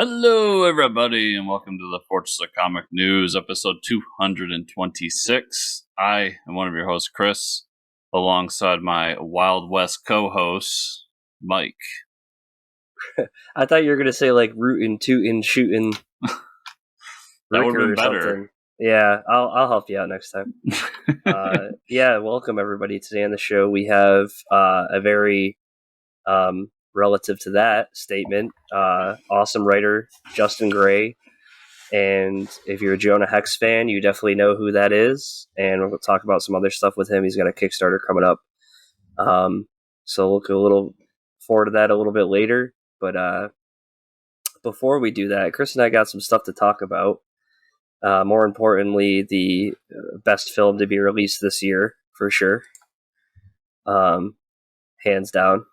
Hello, everybody, and welcome to the Fortress of Comic News, episode 226. I am one of your hosts, Chris, alongside my Wild West co-host, Mike. I thought you were going to say like rootin', tootin', shootin', That would have been or better. something. Yeah, I'll help you out next time. Yeah, welcome everybody. Today on the show we have a very relative to that statement, awesome writer Justin Gray. And if you're a Jonah Hex fan, you definitely know who that is. And we'll talk about some other stuff with him. He's got a Kickstarter coming up. So look a little forward to that a little bit later. But before we do that, Chris and I got some stuff to talk about. More importantly, the best film to be released this year, for sure. Hands down.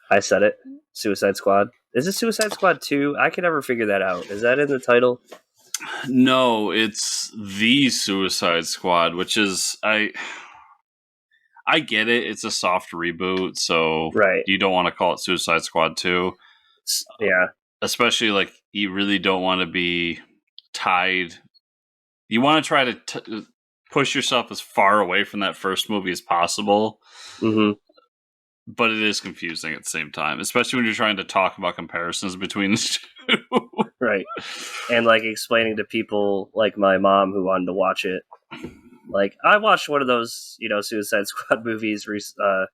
I said it. Suicide Squad. Is it Suicide Squad 2? I can never figure that out. Is that in the title? No, it's The Suicide Squad, which is... I get it. It's a soft reboot, so right. You don't want to call it Suicide Squad 2. Yeah. Especially, like, you really don't want to be tied. You want to try to push yourself as far away from that first movie as possible. Mm-hmm. But it is confusing at the same time, especially when you're trying to talk about comparisons between the two. Right. And, like, explaining to people like my mom who wanted to watch it. Like, I watched one of those, Suicide Squad movies a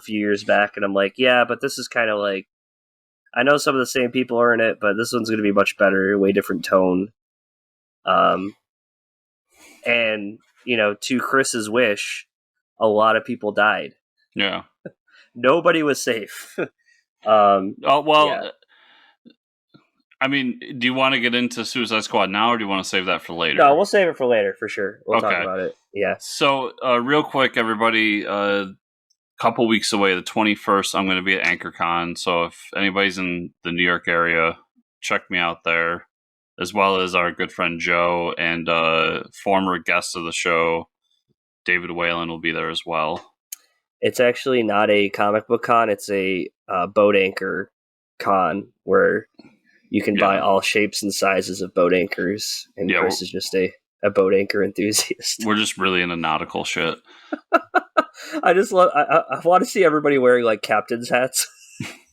few years back, and I'm like, yeah, but this is kind of like, I know some of the same people are in it, but this one's going to be much better, way different tone. And, to Chris's wish, a lot of people died. Yeah. Nobody was safe. Yeah. I mean, do you want to get into Suicide Squad now, or do you want to save that for later? No, we'll save it for later, for sure. We'll talk about it. Yeah. So, real quick, everybody, couple weeks away, the 21st, I'm going to be at AnchorCon. So if anybody's in the New York area, check me out there, as well as our good friend Joe and former guest of the show, David Whalen, will be there as well. It's actually not a comic book con. It's a boat anchor con where you can buy all shapes and sizes of boat anchors. And Chris is just a boat anchor enthusiast. We're just really into nautical shit. I just love. I want to see everybody wearing like captain's hats,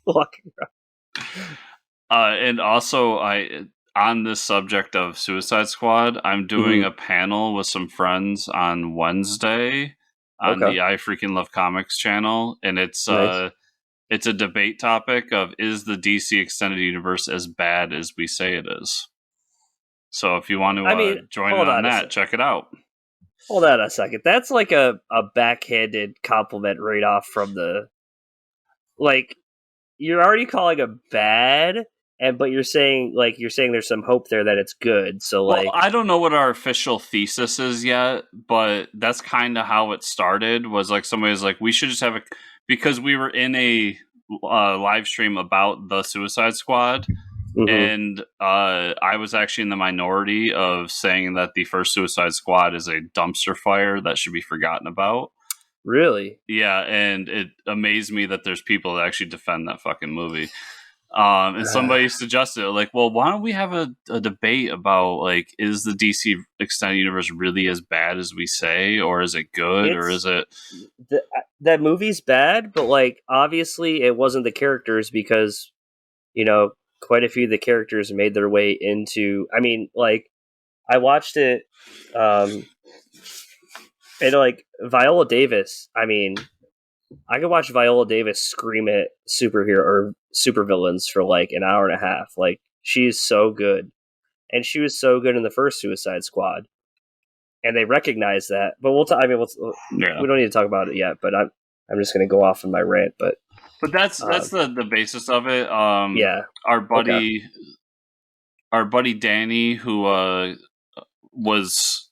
walking around. And also, on this subject of Suicide Squad, I'm doing a panel with some friends on Wednesday on the I Freaking Love Comics channel, and it's nice. It's a debate topic of, is the DC Extended Universe as bad as we say it is? So if you want to join in on that, check it out. Hold on a second. That's like a backhanded compliment right off from the... Like, you're already calling it bad, but you're saying there's some hope there that it's good. So, well, I don't know what our official thesis is yet, but that's kind of how it started. Was like somebody was like, we should just have because we were in a live stream about the Suicide Squad. And I was actually in the minority of saying that the first Suicide Squad is a dumpster fire that should be forgotten about. Really? Yeah, and it amazed me that there's people that actually defend that fucking movie. And somebody suggested, like, well, why don't we have a debate about, like, is the DC Extended Universe really as bad as we say, or is it good, or is it... That movie's bad, but, like, obviously it wasn't the characters because, quite a few of the characters made their way into... I mean, like, I watched it, and, like, Viola Davis, I mean... I could watch Viola Davis scream at superhero or supervillains for like an hour and a half. Like, she's so good. And she was so good in the first Suicide Squad. And they recognize that. But we don't need to talk about it yet, but I'm just going to go off in my rant, but that's the basis of it. Our buddy Danny, who was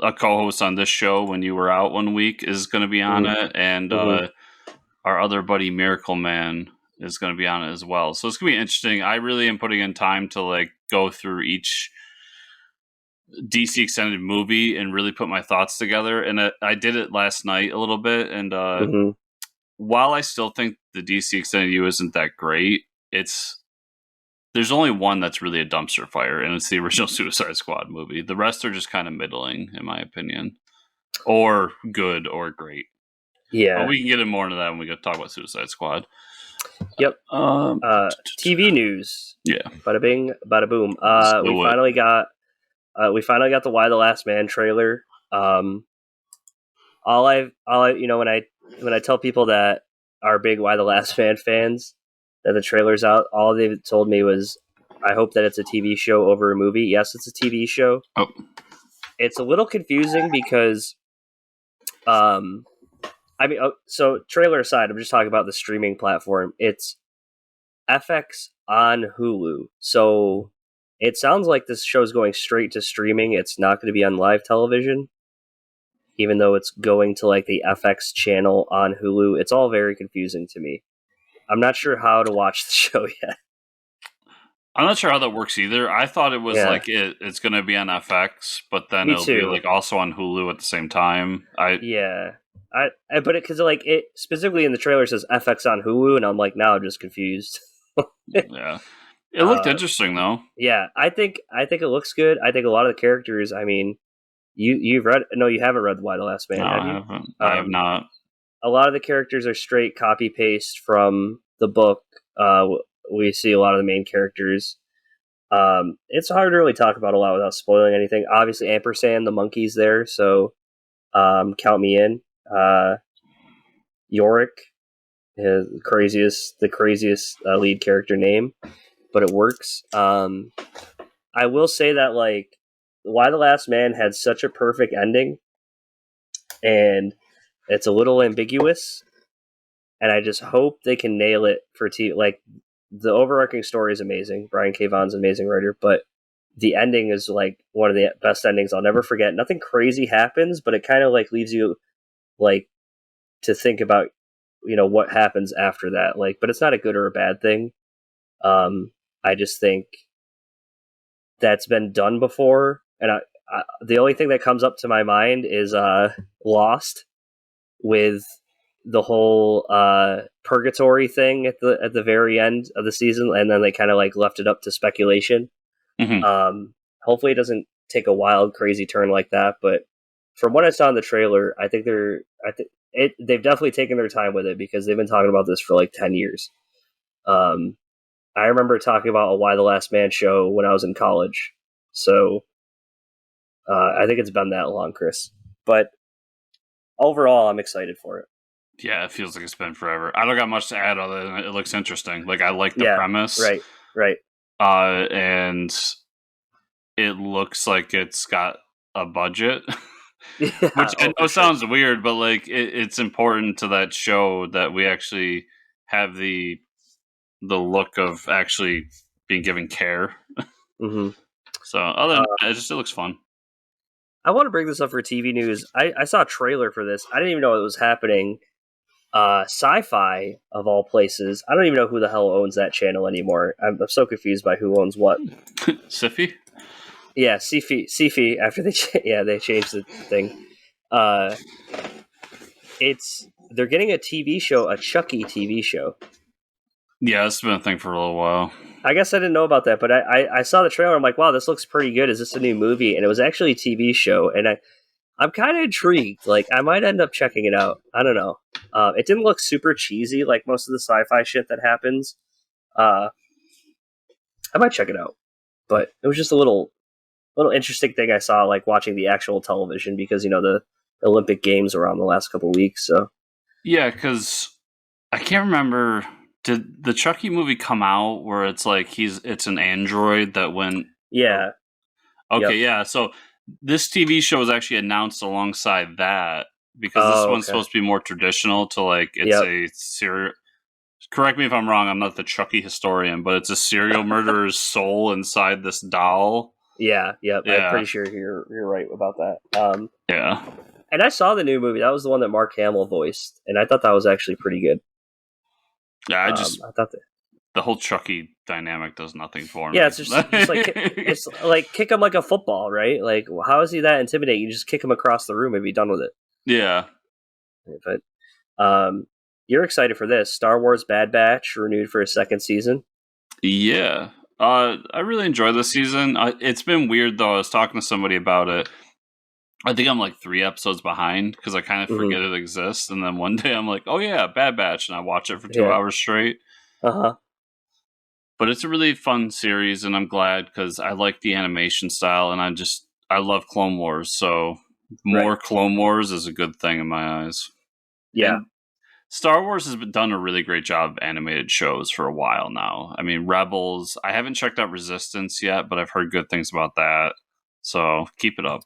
a co-host on this show when you were out one week, is going to be on it, and our other buddy Miracle Man is going to be on it as well. So it's going to be interesting. I really am putting in time to like go through each DC extended movie and really put my thoughts together. And I did it last night a little bit, and while I still think the DC extended U isn't that great, it's there's only one that's really a dumpster fire, and it's the original Suicide Squad movie. The rest are just kind of middling, in my opinion, or good or great. Yeah, but we can get in more into that when we go talk about Suicide Squad. Yep. TV news. Yeah. Bada bing, bada boom. We finally got the Y the Last Man trailer. All I when I tell people that are big Y the Last Man fans that the trailer's out, all they've told me was, I hope that it's a TV show over a movie. Yes, it's a TV show. Oh. It's a little confusing because, so trailer aside, I'm just talking about the streaming platform. It's FX on Hulu. So it sounds like this show's going straight to streaming. It's not going to be on live television, even though it's going to like the FX channel on Hulu. It's all very confusing to me. I'm not sure how to watch the show yet. I'm not sure how that works either. I thought it was like it's going to be on FX, but then it'll be like also on Hulu at the same time. But because it specifically in the trailer says FX on Hulu, and I'm like, now I'm just confused. Yeah, it looked interesting though. Yeah, I think it looks good. I think a lot of the characters. I mean, you've read? No, you haven't read The Last Man, have you? I haven't. I have not. A lot of the characters are straight copy paste from the book. We see a lot of the main characters. It's hard to really talk about a lot without spoiling anything. Obviously, Ampersand, the monkey's there, so count me in. Yorick, the craziest lead character name, but it works. I will say that like Why the Last Man had such a perfect ending, and it's a little ambiguous, and I just hope they can nail it for TV. Like, the overarching story is amazing. Brian K. Vaughan's an amazing writer, but the ending is like one of the best endings I'll never forget. Nothing crazy happens, but it kind of like leaves you like to think about, what happens after that. Like, but it's not a good or a bad thing. I just think that's been done before, and the only thing that comes up to my mind is Lost, with the whole purgatory thing at the very end of the season, and then they kind of like left it up to speculation. Mm-hmm. Hopefully it doesn't take a wild, crazy turn like that, but from what I saw in the trailer, I think they've definitely taken their time with it, because they've been talking about this for like 10 years. I remember talking about a Y the Last Man show when I was in college, so I think it's been that long, Chris. But overall, I'm excited for it. Yeah, it feels like it's been forever. I don't got much to add other than it looks interesting. Like, I like the premise. Right. And it looks like it's got a budget. Yeah, which I know sounds weird, but like it's important to that show that we actually have the look of actually being given care. Mm-hmm. So other than that, it looks fun. I want to bring this up for TV news. I saw a trailer for this. I didn't even know it was happening. Sci-Fi, of all places. I don't even know who the hell owns that channel anymore. I'm so confused by who owns what. Siffy? Yeah, Siffy. After they changed the thing. They're getting a TV show, a Chucky TV show. Yeah, it's been a thing for a little while. I guess I didn't know about that, but I saw the trailer. I'm like, wow, this looks pretty good. Is this a new movie? And it was actually a TV show, and I'm kind of intrigued. Like, I might end up checking it out. I don't know. It didn't look super cheesy like most of the sci-fi shit that happens. I might check it out, but it was just a little interesting thing I saw, like watching the actual television, because the Olympic Games were on the last couple of weeks. So yeah, because I can't remember. Did the Chucky movie come out where it's like it's an android that went? Yeah. Okay, yeah. So this TV show was actually announced alongside that, because this one's supposed to be more traditional to like it's a serial. Correct me if I'm wrong. I'm not the Chucky historian, but it's a serial murderer's soul inside this doll. Yeah. I'm pretty sure you're right about that. Yeah. And I saw the new movie. That was the one that Mark Hamill voiced, and I thought that was actually pretty good. Yeah, I thought that the whole Chucky dynamic does nothing for me. Yeah, it's just like kick him like a football, right? Like, how is he that intimidating? You just kick him across the room and be done with it. Yeah. But you're excited for this. Star Wars Bad Batch renewed for a second season. Yeah. I really enjoyed this season. It's been weird though. I was talking to somebody about it. I think I'm like 3 episodes behind because I kind of forget it exists, and then one day I'm like, "Oh yeah, Bad Batch," and I watch it for 2 hours straight. But it's a really fun series, and I'm glad because I like the animation style, and I love Clone Wars, so more Clone Wars is a good thing in my eyes. Yeah. And Star Wars has done a really great job of animated shows for a while now. I mean, Rebels, I haven't checked out Resistance yet, but I've heard good things about that. So keep it up.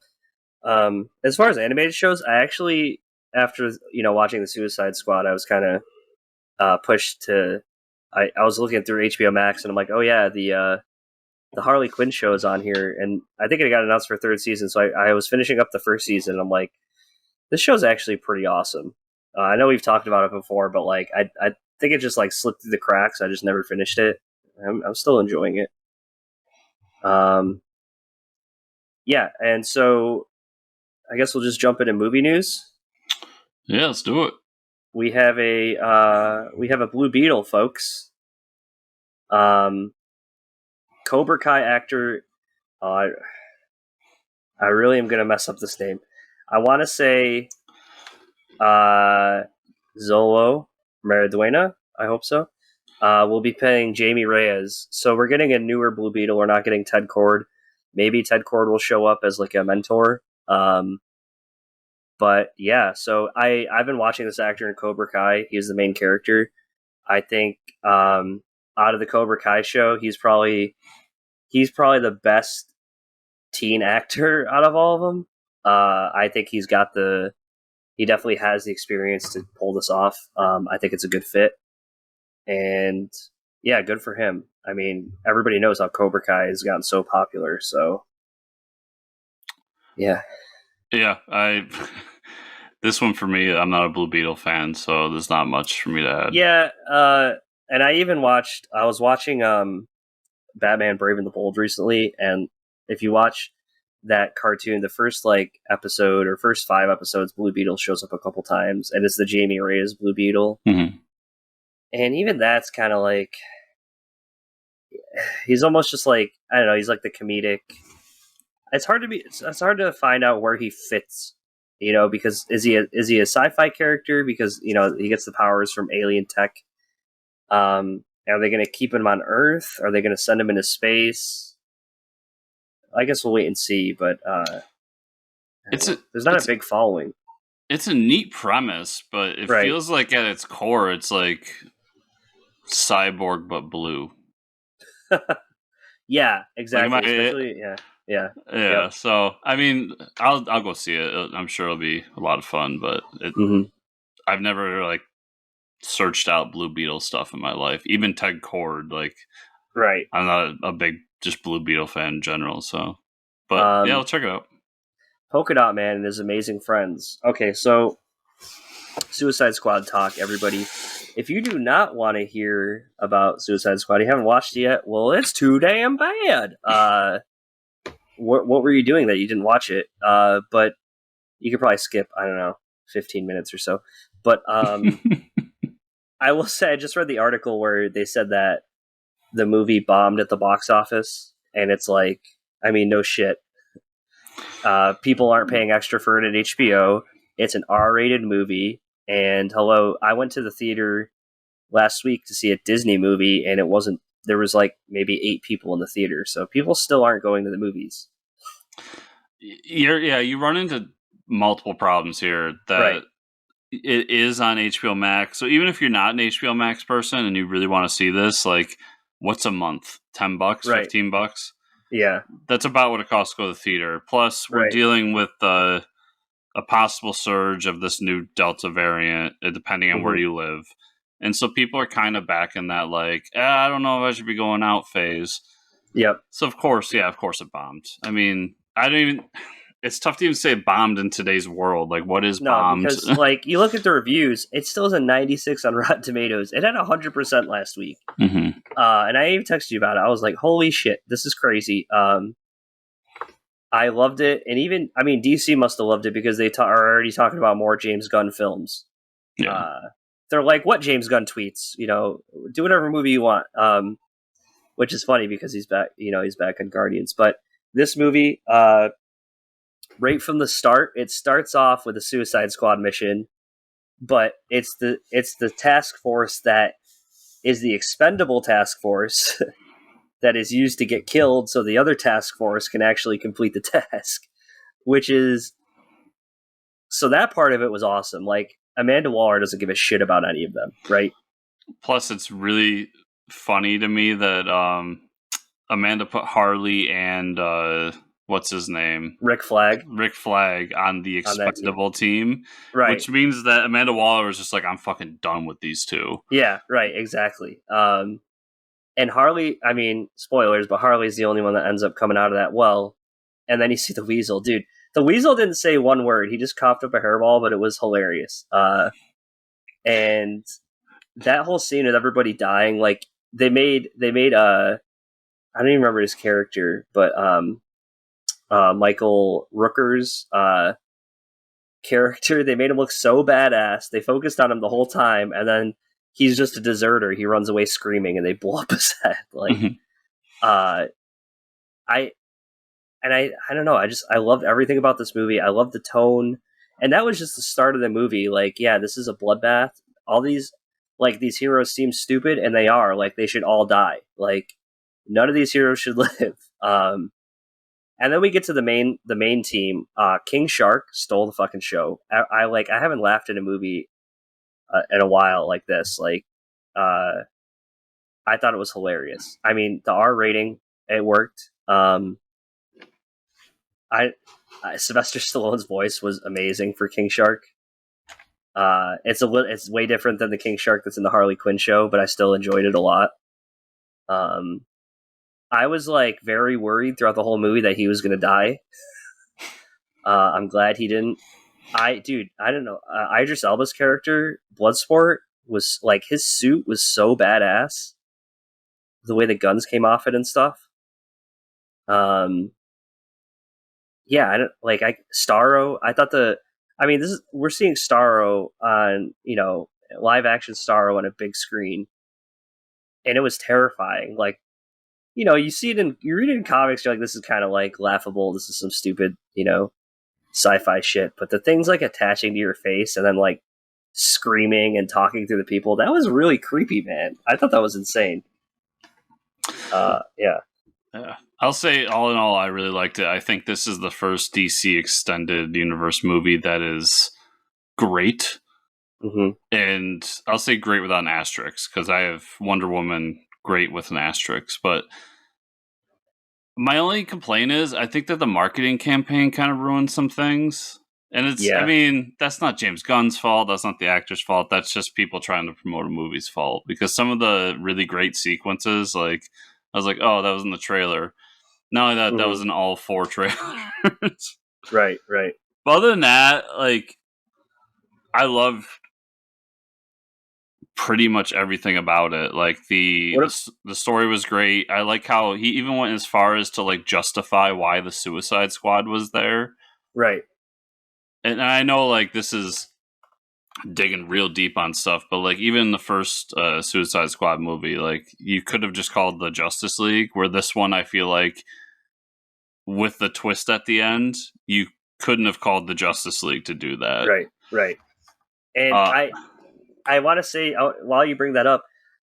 As far as animated shows, I actually, after watching the Suicide Squad, I was kind of pushed to. I was looking through HBO Max, and I'm like, oh yeah, the Harley Quinn show is on here, and I think it got announced for a 3rd season. So I was finishing up the 1st season, and I'm like, this show's actually pretty awesome. I know we've talked about it before, but like I think it just like slipped through the cracks. I just never finished it. I'm still enjoying it. Yeah, and so I guess we'll just jump into movie news. Yeah, let's do it. We have a Blue Beetle, folks. Cobra Kai actor. I really am gonna mess up this name. I want to say Zolo Mariduena. I hope so. We'll be playing Jamie Reyes. So we're getting a newer Blue Beetle. We're not getting Ted Kord. Maybe Ted Kord will show up as like a mentor. But yeah, so I've been watching this actor in Cobra Kai. He's the main character. I think out of the Cobra Kai show, he's probably the best teen actor out of all of them. I think he definitely has the experience to pull this off. I think it's a good fit, and yeah, good for him. I mean, everybody knows how Cobra Kai has gotten so popular, so yeah. Yeah, this one for me, I'm not a Blue Beetle fan, so there's not much for me to add. Yeah, and I was watching Batman Brave and the Bold recently, and if you watch that cartoon, the first episode or first 5 episodes, Blue Beetle shows up a couple times, and it's the Jamie Reyes Blue Beetle. Mm-hmm. And even that's kind of like, he's almost just like, I don't know, he's like the comedic. It's hard to find out where he fits, because is he a sci-fi character because he gets the powers from alien tech. Are they going to keep him on Earth? Are they going to send him into space? I guess we'll wait and see, but there's not a big following. It's a neat premise, but it feels like at its core, it's like Cyborg but blue. Yeah, exactly. Like, especially, yeah. Yep. So I mean, I'll go see it. I'm sure it'll be a lot of fun, but I've never searched out Blue Beetle stuff in my life. Even Ted Kord, I'm not a big just Blue Beetle fan in general. So, but yeah, I'll check it out. Polka Dot Man and his amazing friends. Okay, so Suicide Squad talk, everybody. If you do not want to hear about Suicide Squad, you haven't watched it yet, well, it's too damn bad. What were you doing that you didn't watch it? But you could probably skip, I don't know, 15 minutes or so. But I will say, I just read the article where they said that the movie bombed at the box office, and it's like, I mean, no shit. People aren't paying extra for it at HBO. It's an R-rated movie, and hello, I went to the theater last week to see a Disney movie, and there was maybe 8 people in the theater, so people still aren't going to the movies. You run into multiple problems here that it is on HBO Max. So even if you're not an HBO Max person and you really want to see this, what's a month? $10, $15? Yeah. That's about what it costs to go to the theater. Plus, we're dealing with a possible surge of this new Delta variant, depending on where you live. And so people are kind of back in that, I don't know if I should be going out phase. Yep. So, of course it bombed. I mean, it's tough to even say it bombed in today's world. What is bombed? Because, you look at the reviews, it still has a 96 on Rotten Tomatoes. It had 100% last week. Mm-hmm. And I even texted you about it. I was like, holy shit, this is crazy. I loved it. And even, DC must have loved it because they are already talking about more James Gunn films. Yeah. They're like, what James Gunn tweets? Do whatever movie you want. which is funny because he's back. He's back in Guardians. But this movie, right from the start, it starts off with a Suicide Squad mission, but it's the task force that is the expendable task force that is used to get killed, so the other task force can actually complete the task. Which is so that part of it was awesome. Like Amanda Waller doesn't give a shit about any of them, right? Plus, it's really funny to me that Amanda put Harley and what's his name? Rick Flag on the expendable team. Right. Which means that Amanda Waller was just like, I'm fucking done with these two. Yeah, right, exactly. And Harley, I mean, spoilers, but Harley's the only one that ends up coming out of that well. And then you see the Weasel. Dude, the Weasel didn't say one word. He just coughed up a hairball, but it was hilarious. And that whole scene with everybody dying, like, they made I don't even remember his character, but Michael Rooker's character, they made him look so badass. They focused on him the whole time, and then he's just a deserter. He runs away screaming, and they blow up his head. Like, I don't know. I loved everything about this movie. I loved the tone, and that was just the start of the movie. Like, yeah, this is a bloodbath. All these heroes seem stupid, and they are. Like, they should all die. Like, none of these heroes should live. And then we get to the main team. King Shark stole the fucking show. I haven't laughed in a movie in a while like this. Like, I thought it was hilarious. I mean, the R rating, it worked. Sylvester Stallone's voice was amazing for King Shark. It's way different than the King Shark that's in the Harley Quinn show, but I still enjoyed it a lot. I was like very worried throughout the whole movie that he was going to die. I'm glad he didn't. I don't know. Idris Elba's character, Bloodsport, was like, his suit was so badass. The way the guns came off it and stuff. Yeah, Starro. I thought we're seeing Starro on, live action Starro on a big screen, and it was terrifying. Like, you see it you read it in comics, you're like, this is kind of like laughable. This is some stupid, sci-fi shit. But the things like attaching to your face and then like screaming and talking through the people, that was really creepy, man. I thought that was insane. Yeah. I'll say, all in all, I really liked it. I think this is the first DC extended universe movie that is great. Mm-hmm. And I'll say great without an asterisk, because I have Wonder Woman great with an asterisk. But my only complaint is, I think that the marketing campaign kind of ruined some things. And I mean, that's not James Gunn's fault. That's not the actor's fault. That's just people trying to promote a movie's fault. Because some of the really great sequences, like, I was like, oh, that was in the trailer. Not only that, that was in all 4 trailers. Right. But other than that, like, I love pretty much everything about it. Like, the story was great. I like how he even went as far as to like justify why the Suicide Squad was there. Right. And I know, like, this is digging real deep on stuff, but like, even the first Suicide Squad movie, like, you could have just called the Justice League, where this one, I feel like, with the twist at the end, you couldn't have called the Justice League to do that. Right. And I want to say, while you bring that up,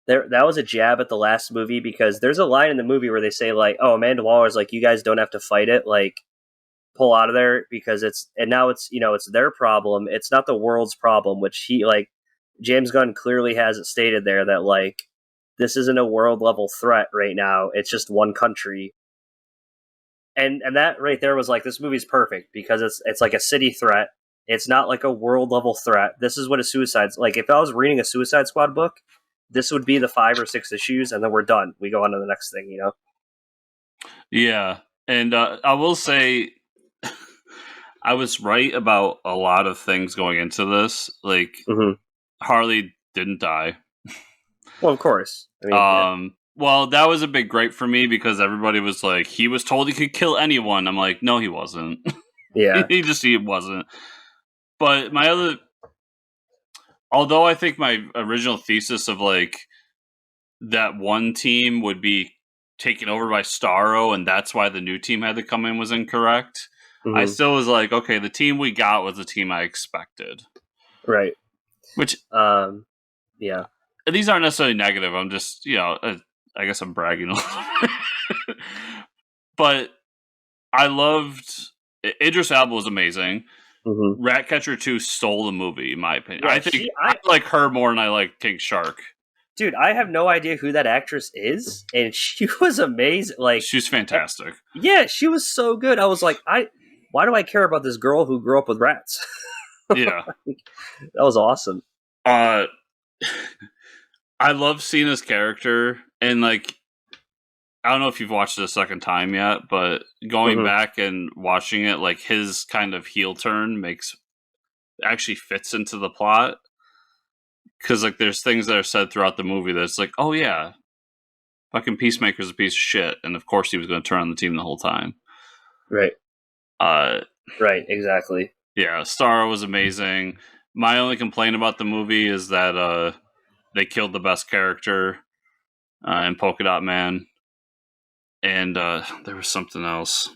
that was a jab at the last movie, because there's a line in the movie where they say, like, oh, Amanda Waller's like, you guys don't have to fight it, like, pull out of there, because it's their problem. It's not the world's problem, which James Gunn clearly has it stated there that, like, this isn't a world level threat right now. It's just one country. And that right there was like, this movie's perfect, because it's like a city threat. It's not like a world level threat. This is what like, if I was reading a Suicide Squad book, this would be the 5 or 6 issues, and then we're done. We go on to the next thing, Yeah. And I will say, I was right about a lot of things going into this. Like, Harley didn't die. Well, of course. I mean, well, that was a big gripe for me, because everybody was like, he was told he could kill anyone. I'm like, no, he wasn't. Yeah. he wasn't. But although I think my original thesis of like that one team would be taken over by Starro, and that's why the new team had to come in was incorrect. I still was like, okay, the team we got was the team I expected. Right. Which, yeah. These aren't necessarily negative. I'm just, I guess I'm bragging a little bit. But I loved Idris Elba was amazing. Ratcatcher 2 stole the movie, in my opinion. Yeah, I like her more than I like King Shark. Dude, I have no idea who that actress is, and she was amazing. Like, she's fantastic. Yeah, she was so good. I was like, why do I care about this girl who grew up with rats? Yeah, that was awesome. I love Cena's character, and like, I don't know if you've watched it a second time yet, but going back and watching it, like his kind of heel turn actually fits into the plot. Because like there's things that are said throughout the movie that's like, oh yeah, fucking Peacemaker's a piece of shit, and of course he was going to turn on the team the whole time. Right. Right, exactly. Yeah, Starro was amazing. My only complaint about the movie is that they killed the best character in Polka Dot Man. And there was something else.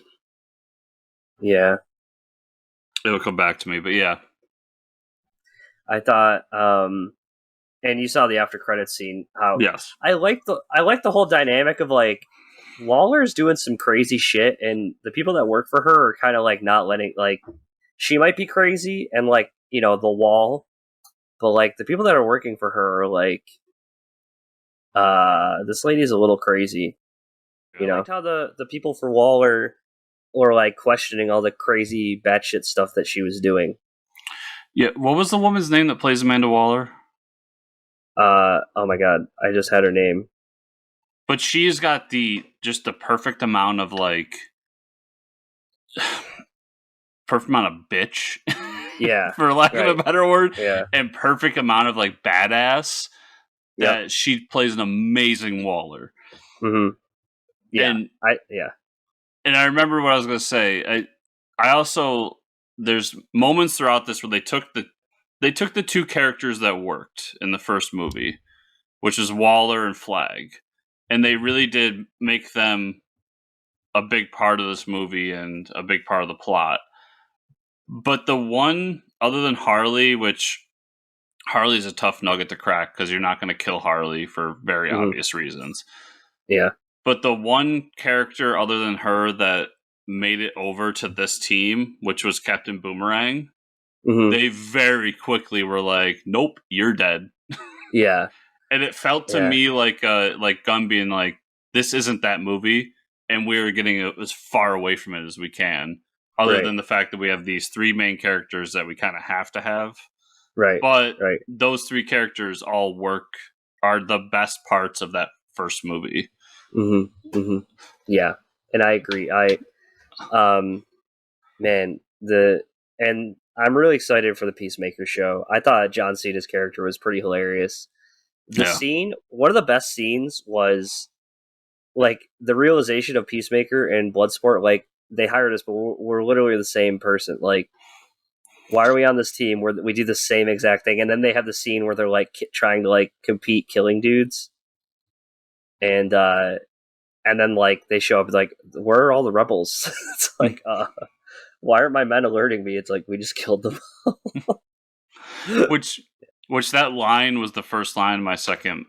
Yeah. It'll come back to me, but yeah. I thought, and you saw the after credits scene. How yes, I like the whole dynamic of like Waller's doing some crazy shit, and the people that work for her are kind of like not letting, like, she might be crazy, and like, you know, the wall, but like the people that are working for her are like, this lady's a little crazy. You know, I liked how the people for Waller were like questioning all the crazy batshit stuff that she was doing. Yeah, what was the woman's name that plays Amanda Waller? Oh my god, I just had her name. But she's got just the perfect amount of like perfect amount of bitch. Yeah. For lack of a better word. Yeah. And perfect amount of like badass that she plays an amazing Waller. Yeah. And I remember what I was gonna say. I also there's moments throughout this where they took the two characters that worked in the first movie, which is Waller and Flag, and they really did make them a big part of this movie and a big part of the plot. But the one other than Harley, which Harley's a tough nugget to crack because you're not going to kill Harley for very obvious reasons. Yeah. But the one character other than her that made it over to this team, which was Captain Boomerang, they very quickly were like, "Nope, you're dead." Yeah. And it felt to me like Gunn being like, "This isn't that movie," and we were getting as far away from it as we can. Other than the fact that we have these three main characters that we kind of have to have. Right. But those three characters all are the best parts of that first movie. Yeah. And I agree. Man, and I'm really excited for the Peacemaker show. I thought John Cena's character was pretty hilarious. The scene, one of the best scenes was like the realization of Peacemaker and Bloodsport. Like, they hired us, but we're literally the same person. Like, why are we on this team where we do the same exact thing? And then they have the scene where they're like trying to like compete killing dudes, and then like they show up like, where are all the rebels? It's like, why aren't my men alerting me? It's like, we just killed them. which that line was the first line of my second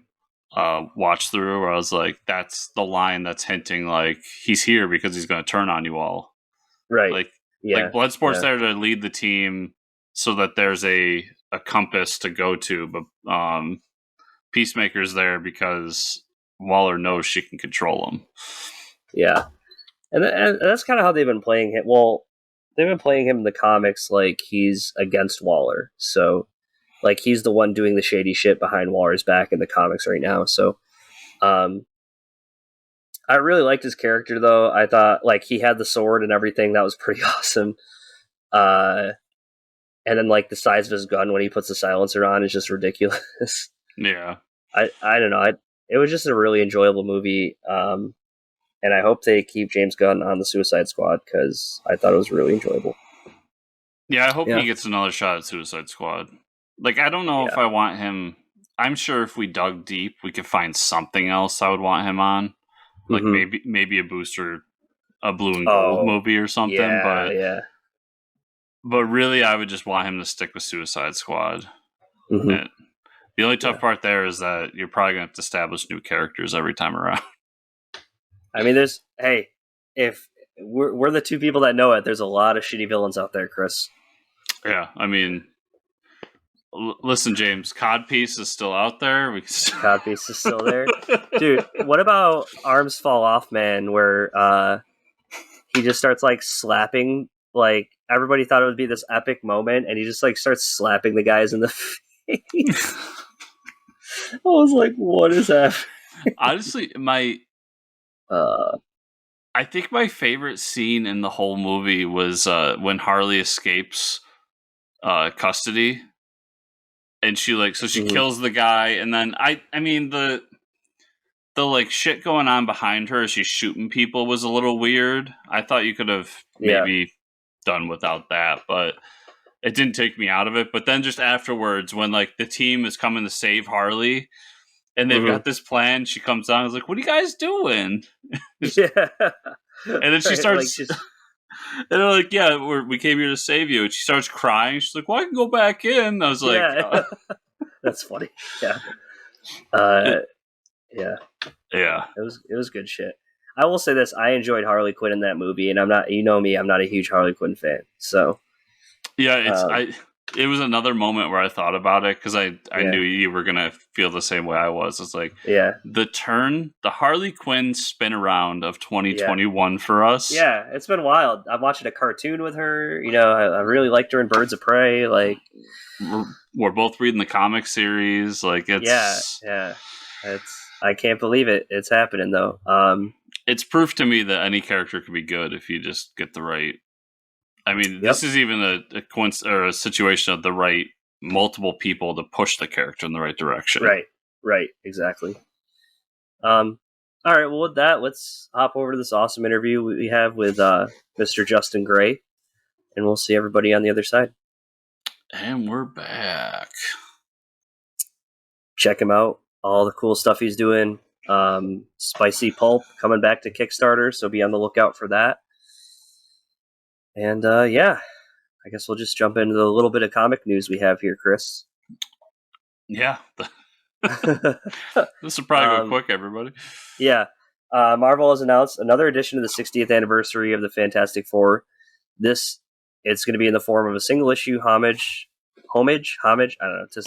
watch through, where I was like, that's the line that's hinting like he's here because he's going to turn on you all. Right. Like Bloodsport's there to lead the team so that there's a compass to go to, but Peacemaker's there because Waller knows she can control him. Yeah. And that's kind of how they've been playing him. Well, they've been playing him in the comics like he's against Waller. So, like, he's the one doing the shady shit behind Waller's back in the comics right now. So, I really liked his character, though. I thought, like, he had the sword and everything. That was pretty awesome. And then, like, the size of his gun when he puts the silencer on is just ridiculous. Yeah. I don't know. It was just a really enjoyable movie. And I hope they keep James Gunn on the Suicide Squad because I thought it was really enjoyable. Yeah, I hope he gets another shot at Suicide Squad. Like, I don't know if I want him. I'm sure if we dug deep, we could find something else I would want him on. like maybe a Booster, a Blue and Gold Oh, movie or something. yeah. But really, I would just want him to stick with Suicide Squad. And the only tough part there is that you're probably going to have to establish new characters every time around. I mean, if we're the two people that know it, there's a lot of shitty villains out there, Chris. Yeah, I mean, listen, James, Codpiece is still out there. Codpiece is still there. Dude, what about Arms Fall Off Man, where he just starts, like, slapping, like, everybody thought it would be this epic moment, and he just, like, starts slapping the guys in the face. I was like, what is that? Honestly, I think my favorite scene in the whole movie was when Harley escapes custody, and she kills the guy, and then I mean the like shit going on behind her as she's shooting people was a little weird. I thought you could have maybe done without that, but it didn't take me out of it. But then just afterwards, when like the team is coming to save Harley, and they've got this plan, she comes down and is like, "What are you guys doing?" Yeah. And then she starts, and they're like, "Yeah, we came here to save you." And she starts crying. She's like, "Well, I can go back in." I was like, "That's funny." Yeah, yeah. It was good shit. I will say this: I enjoyed Harley Quinn in that movie, and I'm not. You know me; I'm not a huge Harley Quinn fan. So, yeah, it was another moment where I thought about it because I knew you were gonna feel the same way I was. It's like the Harley Quinn spin around of 2021 for us. Yeah, it's been wild. I'm watching a cartoon with her. You know, I really liked her in Birds of Prey. Like, we're both reading the comic series. Like, it's I can't believe it. It's happening though. It's proof to me that any character can be good if you just get the right. I mean, this is even a situation of the right multiple people to push the character in the right direction. Right, exactly. All right, well, with that, let's hop over to this awesome interview we have with Mr. Justin Gray, and we'll see everybody on the other side. And we're back. Check him out. All the cool stuff he's doing. Spicy Pulp coming back to Kickstarter, so be on the lookout for that. And I guess we'll just jump into the little bit of comic news we have here, Chris. Yeah. This will probably go quick, everybody. Yeah. Marvel has announced another edition of the 60th anniversary of the Fantastic Four. It's going to be in the form of a single issue homage. I don't know. To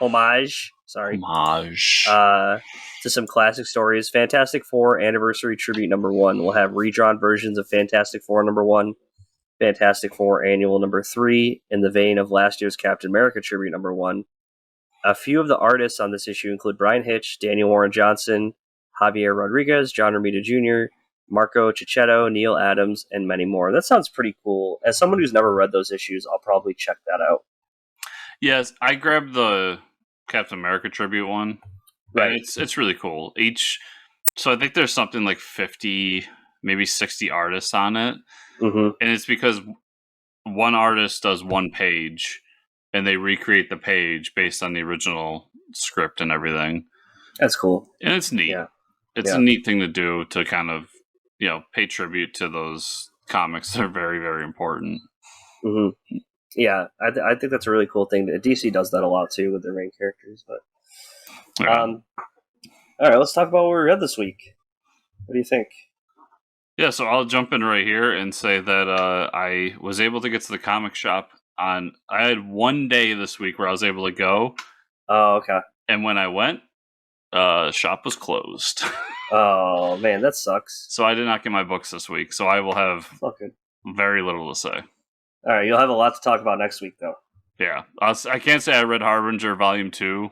homage. Sorry. Homage. To some classic stories. Fantastic Four Anniversary Tribute #1 will have redrawn versions of Fantastic Four #1, Fantastic Four Annual #3, in the vein of last year's Captain America Tribute #1. A few of the artists on this issue include Brian Hitch, Daniel Warren Johnson, Javier Rodriguez, John Romita Jr., Marco Cicchetto, Neil Adams, and many more. That sounds pretty cool. As someone who's never read those issues, I'll probably check that out. Yes, I grabbed the Captain America tribute one. Right. And it's really cool. So I think there's something like 50, maybe 60 artists on it. Mm-hmm. And it's because one artist does one page, and they recreate the page based on the original script and everything. That's cool. And it's neat. Yeah. It's a neat thing to do to kind of, pay tribute to those comics that are very, very important. Mm-hmm. Yeah, I think that's a really cool thing. DC does that a lot too with their main characters. But all right, let's talk about what we read this week. What do you think? Yeah, so I'll jump in right here and say that I was able to get to the comic shop I had one day this week where I was able to go. Oh, okay. And when I went, shop was closed. Oh, man, that sucks. So I did not get my books this week, so I will have very little to say. All right, you'll have a lot to talk about next week, though. Yeah, I can't say I read Harbinger Volume 2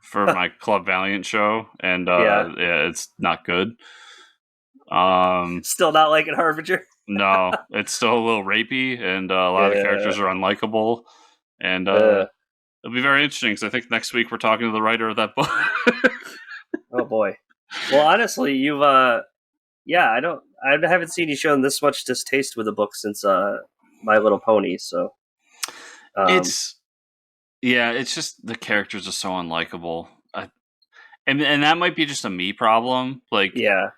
for my Club Valiant show, and it's not good. Still not liking Harbinger? No, it's still a little rapey, and a lot of the characters are unlikable, and it'll be very interesting, because I think next week we're talking to the writer of that book. Oh, boy. Well, honestly, you've, I haven't seen you shown this much distaste with a book since, My Little Pony, so... It's just, the characters are so unlikable. and that might be just a me problem. Like, Yeah.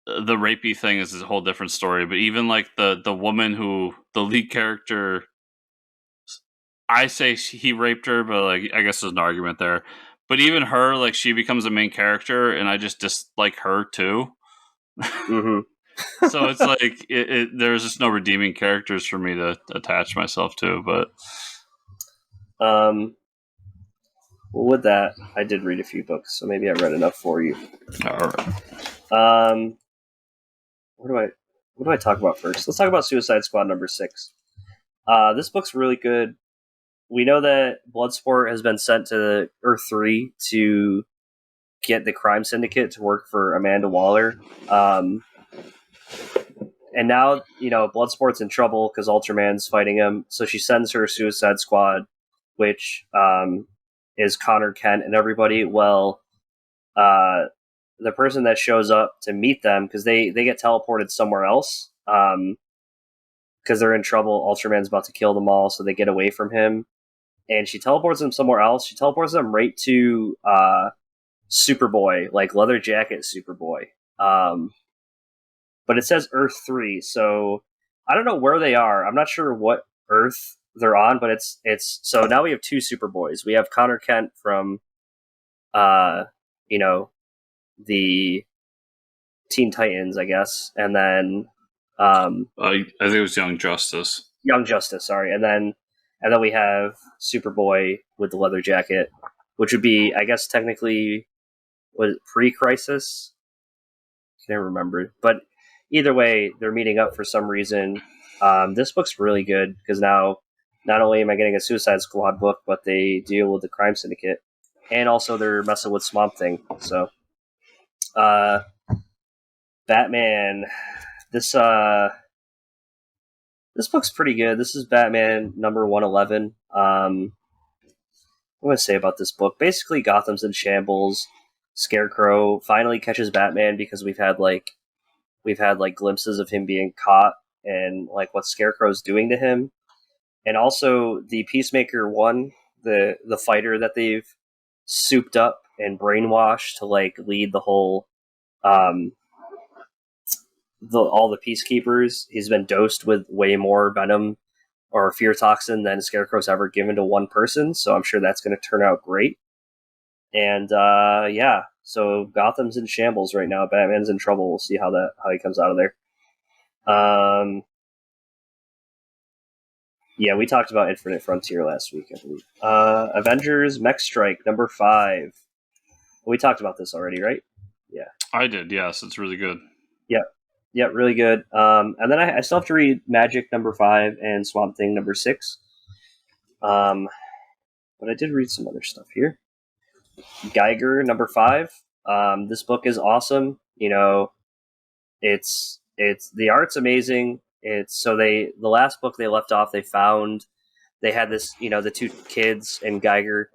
the rapey thing is a whole different story. But even like the woman who the lead character, I say he raped her, but like I guess there's an argument there. But even her, like she becomes a main character, and I just dislike her too. Mm-hmm. So it's like there's just no redeeming characters for me to attach myself to. But well, with that, I did read a few books, so maybe I read enough for you. all right. What do I talk about first? Let's talk about Suicide Squad number 6. This book's really good. We know that Bloodsport has been sent to Earth 3 to get the crime syndicate to work for Amanda Waller. And now, Bloodsport's in trouble because Ultraman's fighting him. So she sends her Suicide Squad, which is Connor, Kent, and everybody. Well, the person that shows up to meet them, because they get teleported somewhere else, because they're in trouble. Ultraman's about to kill them all, so they get away from him. And she teleports them somewhere else. She teleports them right to Superboy, like Leather Jacket Superboy. But it says Earth 3, so I don't know where they are. I'm not sure what Earth they're on, but it's so now we have 2 Superboys. We have Connor Kent from the Teen Titans, I guess, and then I think it was Young Justice. Young Justice, sorry, and then we have Superboy with the leather jacket, which would be, I guess, technically pre-Crisis. Can't remember, but either way, they're meeting up for some reason. This book's really good because now not only am I getting a Suicide Squad book, but they deal with the crime syndicate, and also they're messing with Swamp Thing. So, Batman. This book's pretty good. This is Batman number 111. What am I going to say about this book? Basically, Gotham's in shambles. Scarecrow finally catches Batman because we've had glimpses of him being caught and like what Scarecrow's doing to him. And also the Peacemaker 1, the fighter that they've souped up and brainwashed to like lead the whole all the Peacekeepers. He's been dosed with way more venom or fear toxin than Scarecrow's ever given to one person, so I'm sure that's going to turn out great. And yeah, so Gotham's in shambles right now. Batman's in trouble. We'll see how he comes out of there. Yeah, we talked about Infinite Frontier last week, I believe. Avengers Mech Strike number 5. We talked about this already, right? Yeah, I did. Yes, it's really good. Yeah, really good. And then I still have to read Magic number 5 and Swamp Thing number 6. But I did read some other stuff here. Geiger number 5. This book is awesome. It's the art's amazing. The last book they left off, they had this, the 2 kids and Geiger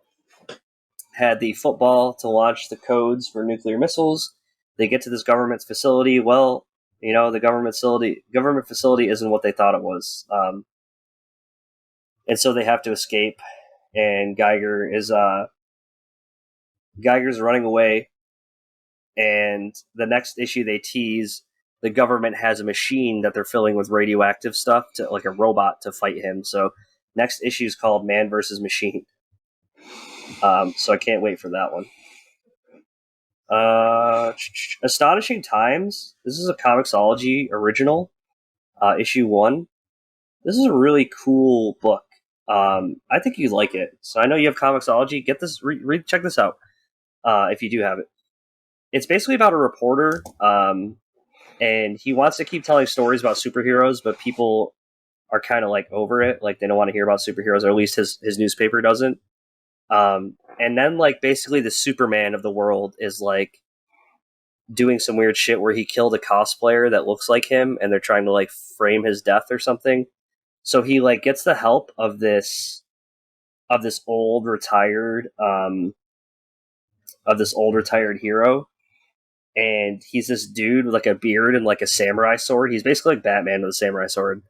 had the football to launch the codes for nuclear missiles. They get to this government facility. Well, the government facility isn't what they thought it was. And so they have to escape, and Geiger's running away. And the next issue they tease, the government has a machine that they're filling with radioactive stuff, to like a robot to fight him. So next issue is called Man vs. Machine. So I can't wait for that one. Astonishing Times. This is a Comixology original, issue 1. This is a really cool book. I think you'd like it. So I know you have Comixology. Get this, check this out if you do have it. It's basically about a reporter, and he wants to keep telling stories about superheroes, but people are kind of like over it. Like they don't want to hear about superheroes, or at least his newspaper doesn't. And then like basically the Superman of the world is like doing some weird shit where he killed a cosplayer that looks like him, and they're trying to like frame his death or something. So he like gets the help of this old retired hero, and he's this dude with like a beard and like a samurai sword. He's basically like Batman with a samurai sword,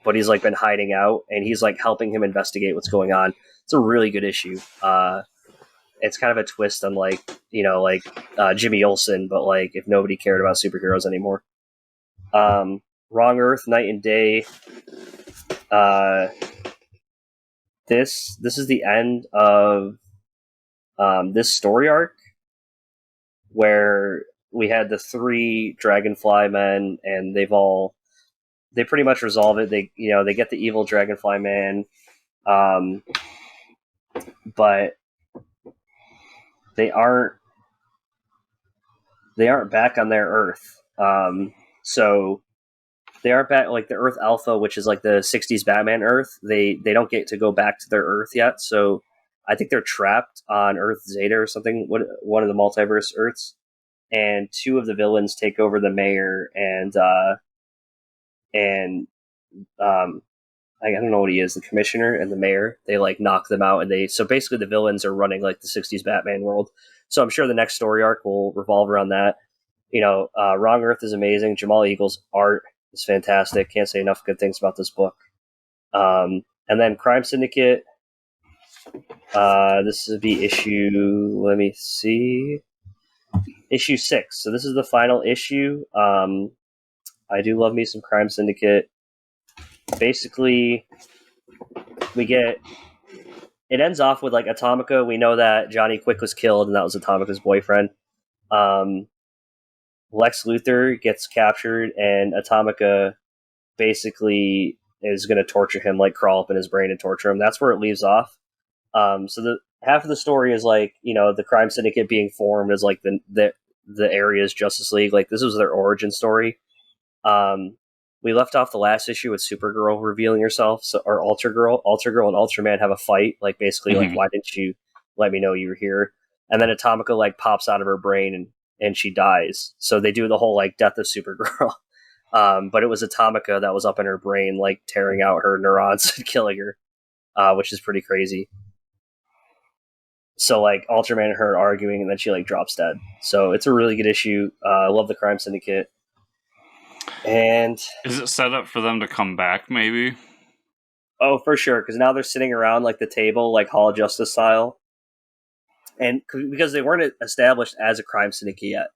but he's like been hiding out, and he's like helping him investigate what's going on. It's a really good issue. it's kind of a twist on like Jimmy Olsen, but like if nobody cared about superheroes anymore. Wrong Earth, Night and Day. This is the end of this story arc where we had the 3 Dragonfly men, and they pretty much resolve it. They get the evil Dragonfly man, but they aren't back on their Earth. So they aren't back, like the Earth Alpha, which is like the '60s Batman Earth. They don't get to go back to their Earth yet. So I think they're trapped on Earth Zeta or something, one of the multiverse Earths. And 2 of the villains take over the mayor, and I don't know what he is, the commissioner and the mayor. They like knock them out, and so basically the villains are running like the '60s Batman world. So I'm sure the next story arc will revolve around that. Wrong Earth is amazing. Jamal Eagle's art is fantastic. Can't say enough good things about this book. And then Crime Syndicate. This would be issue. Let me see. Issue 6. So this is the final issue. I do love me some Crime Syndicate. Basically, it ends off with like Atomica. We know that Johnny Quick was killed, and that was Atomica's boyfriend. Lex Luthor gets captured, and Atomica basically is going to torture him, like crawl up in his brain and torture him. That's where it leaves off. So the half of the story is like the Crime Syndicate being formed as like the area's Justice League. Like this was their origin story. We left off the last issue with Supergirl revealing herself, or Altergirl. Altergirl and Ultraman have a fight, like basically like, why didn't you let me know you were here? And then Atomica like pops out of her brain and she dies. So they do the whole like death of Supergirl. But it was Atomica that was up in her brain, like tearing out her neurons and killing her, which is pretty crazy. So like Ultraman and her are arguing, and then she like drops dead. So it's a really good issue. I love the Crime Syndicate. And is it set up for them to come back? Maybe. Oh, for sure. Because now they're sitting around like the table, like Hall of Justice style, and because they weren't established as a crime syndicate yet,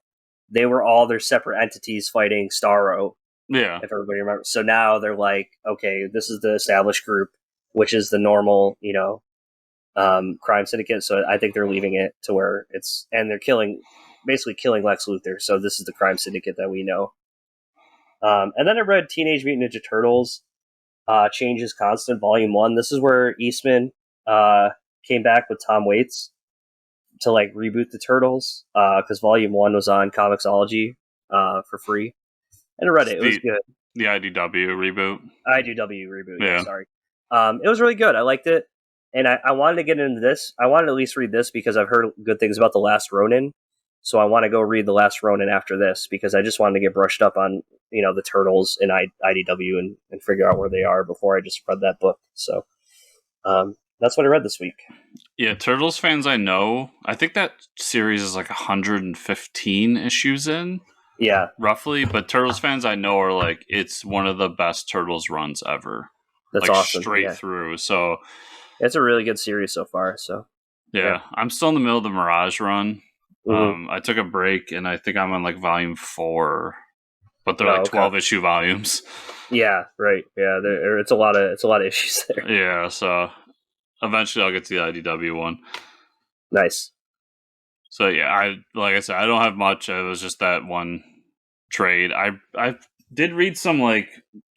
they were all their separate entities fighting Starro. Yeah. If everybody remembers. So now they're like, okay, this is the established group, which is the normal, crime syndicate. So I think they're leaving it to where and they're basically killing Lex Luthor. So this is the crime syndicate that we know. And then I read Teenage Mutant Ninja Turtles, Change is Constant, Volume 1. This is where Eastman came back with Tom Waits to like reboot the Turtles, because Volume 1 was on Comixology for free. And I read it. It was good. The IDW reboot. IDW reboot, yeah. Sorry. It was really good. I liked it. And I wanted to get into this. I wanted to at least read this because I've heard good things about The Last Ronin. So I want to go read The Last Ronin after this because I just wanted to get brushed up on, the Turtles in IDW and figure out where they are before I just read that book. So that's what I read this week. Yeah, Turtles fans I know, I think that series is like 115 issues in. Yeah. Roughly. But Turtles fans I know are like, it's one of the best Turtles runs ever. That's like, awesome. Straight through. So it's a really good series so far. So yeah. I'm still in the middle of the Mirage run. Mm-hmm. I took a break, and I think I'm on like volume 4, but they're like 12 issue volumes. Yeah, right. Yeah, it's a lot of issues there. Yeah, so eventually I'll get to the IDW one. Nice. So yeah, like I said, I don't have much. It was just that one trade. I did read some like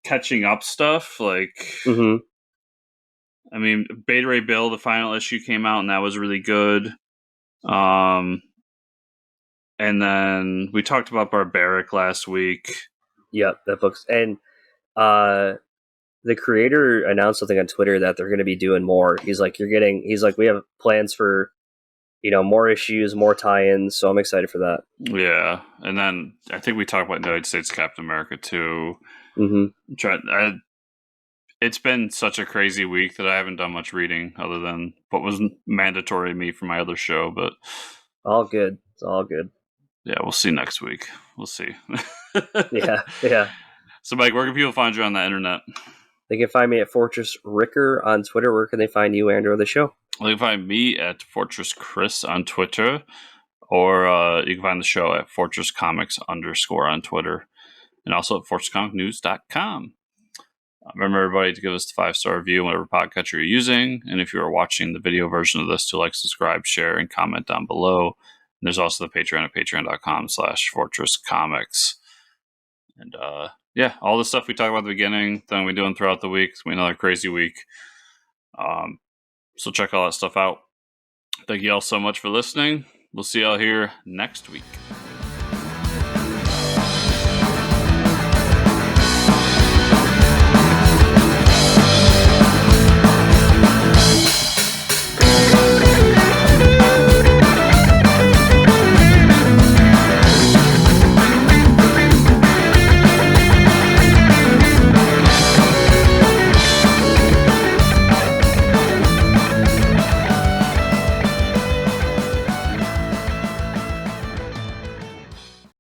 catching up stuff, like. Mm-hmm. I mean, Beta Ray Bill, the final issue came out, and that was really good. And then we talked about Barbaric last week. Yep, that book's... And the creator announced something on Twitter that they're going to be doing more. He's like, we have plans for, more issues, more tie-ins, so I'm excited for that. Yeah, and then I think we talked about United States Captain America too. Mm-hmm. It's been such a crazy week that I haven't done much reading other than what was mandatory to me for my other show, but... All good. It's all good. Yeah, we'll see next week. We'll see. Yeah. So, Mike, where can people find you on the internet? They can find me at Fortress Ricker on Twitter. Where can they find you, Andrew, the show? You can find me at Fortress Chris on Twitter, or you can find the show at Fortress Comics _ on Twitter, and also at FortressComicNews.com. Remember, everybody, to give us the 5-star review on whatever podcast you're using. And if you are watching the video version of this, to like, subscribe, share, and comment down below. And there's also the Patreon at patreon.com/FortressComics. And yeah, all the stuff we talked about at the beginning, then we're doing throughout the week. It's been another crazy week. So check all that stuff out. Thank you all so much for listening. We'll see y'all here next week.